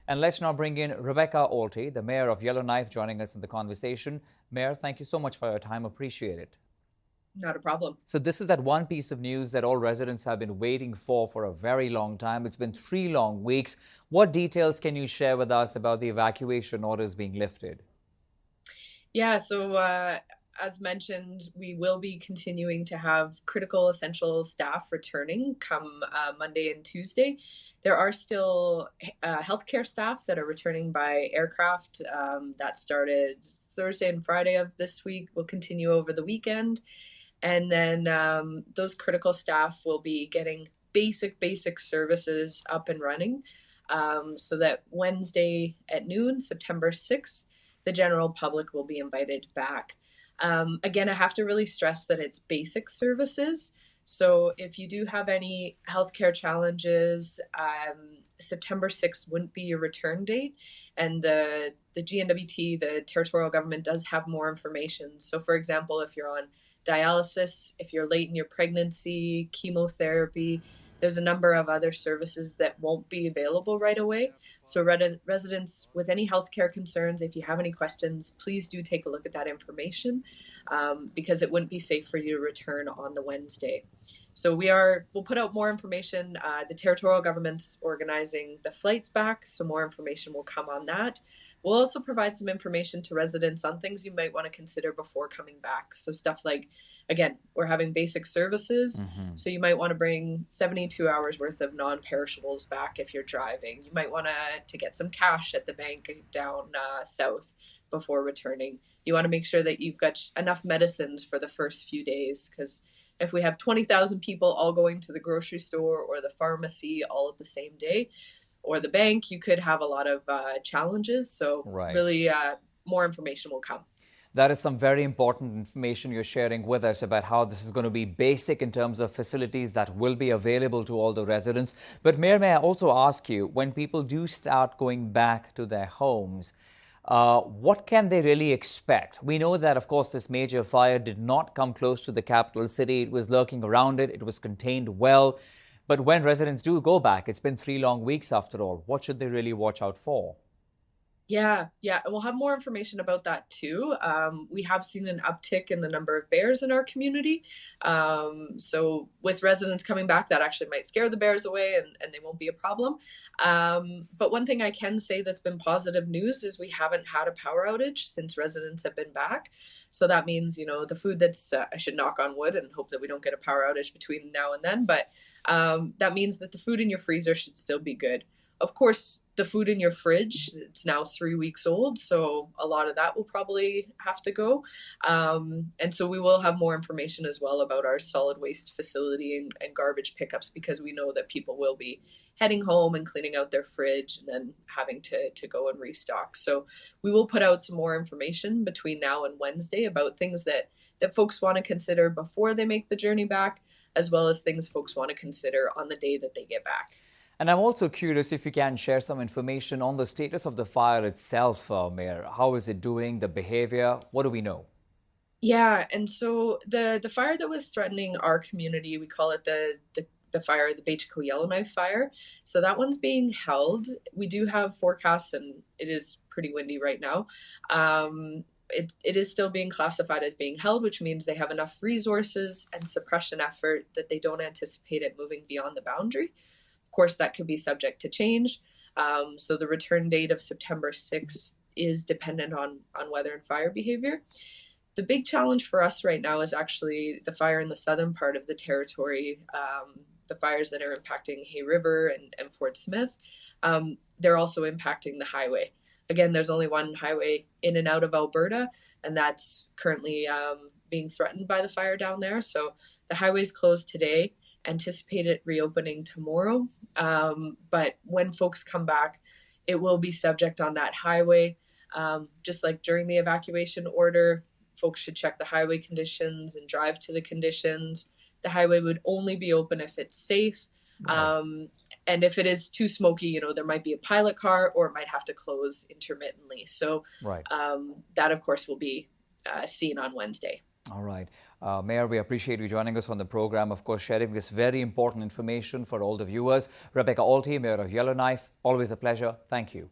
And let's now bring in Rebecca Alty, the mayor of Yellowknife, joining us in the conversation. Mayor, thank you so much for your time. Appreciate it. Not a problem. So this is that one piece of news that all residents have been waiting for a very long time. It's been 3 long weeks. What details can you share with us about the evacuation orders being lifted? Yeah, so as mentioned, we will be continuing to have critical essential staff returning come Monday and Tuesday. There are still healthcare staff that are returning by aircraft. That started Thursday and Friday of this week, will continue over the weekend. And then those critical staff will be getting basic services up and running so that Wednesday at noon, September 6th, the general public will be invited back. Again, I have to really stress that it's basic services. So if you do have any healthcare challenges, September 6th wouldn't be your return date. And the N.W.T, the territorial government, does have more information. So for example, if you're on dialysis, if you're late in your pregnancy, chemotherapy, there's a number of other services that won't be available right away. So residents with any healthcare concerns, if you have any questions, please do take a look at that information because it wouldn't be safe for you to return on the Wednesday. So we'll put out more information. The territorial government's organizing the flights back, so more information will come on that. We'll also provide some information to residents on things you might want to consider before coming back. So stuff like, again, we're having basic services. So you might want to bring 72 hours worth of non-perishables back if you're driving. You might want to get some cash at the bank down south before returning. You want to make sure that you've got enough medicines for the first few days, because if we have 20,000 people all going to the grocery store or the pharmacy all at the same day, or the bank, you could have a lot of challenges. So really more information will come. That is some very important information you're sharing with us about how this is going to be basic in terms of facilities that will be available to all the residents. But Mayor, may I also ask you, when people do start going back to their homes, what can they really expect? We know that, of course, this major fire did not come close to the capital city. It was lurking around it. It was contained well. But when residents do go back, it's been 3 long weeks after all. What should they really watch out for? Yeah. We'll have more information about that too. We have seen an uptick in the number of bears in our community. So with residents coming back, that actually might scare the bears away and they won't be a problem. But one thing I can say that's been positive news is we haven't had a power outage since residents have been back. So that means, the food that's, I should knock on wood and hope that we don't get a power outage between now and then, but that means that the food in your freezer should still be good. Of course, the food in your fridge, it's now 3 weeks old, so a lot of that will probably have to go. And so we will have more information as well about our solid waste facility and garbage pickups, because we know that people will be heading home and cleaning out their fridge and then having to go and restock. So we will put out some more information between now and Wednesday about things that folks want to consider before they make the journey back, as well as things folks want to consider on the day that they get back. And I'm also curious if you can share some information on the status of the fire itself, Mayor. How is it doing, the behavior? What do we know? Yeah, and so the fire that was threatening our community, we call it the fire, the Yellowknife fire. So that one's being held. We do have forecasts, and it is pretty windy right now. It is still being classified as being held, which means they have enough resources and suppression effort that they don't anticipate it moving beyond the boundary. Of course, that could be subject to change. So the return date of September 6th is dependent on weather and fire behavior. The big challenge for us right now is actually the fire in the southern part of the territory, the fires that are impacting Hay River and Fort Smith. They're also impacting the highway. Again, there's only one highway in and out of Alberta, and that's currently being threatened by the fire down there. So the highway's closed today. Anticipate it reopening tomorrow. But when folks come back, it will be subject on that highway. Just like during the evacuation order, folks should check the highway conditions and drive to the conditions. The highway would only be open if it's safe. And if it is too smoky, there might be a pilot car, or it might have to close intermittently. So that, of course, will be seen on Wednesday. All right. Mayor, we appreciate you joining us on the program, of course, sharing this very important information for all the viewers. Rebecca Alty, Mayor of Yellowknife, always a pleasure. Thank you.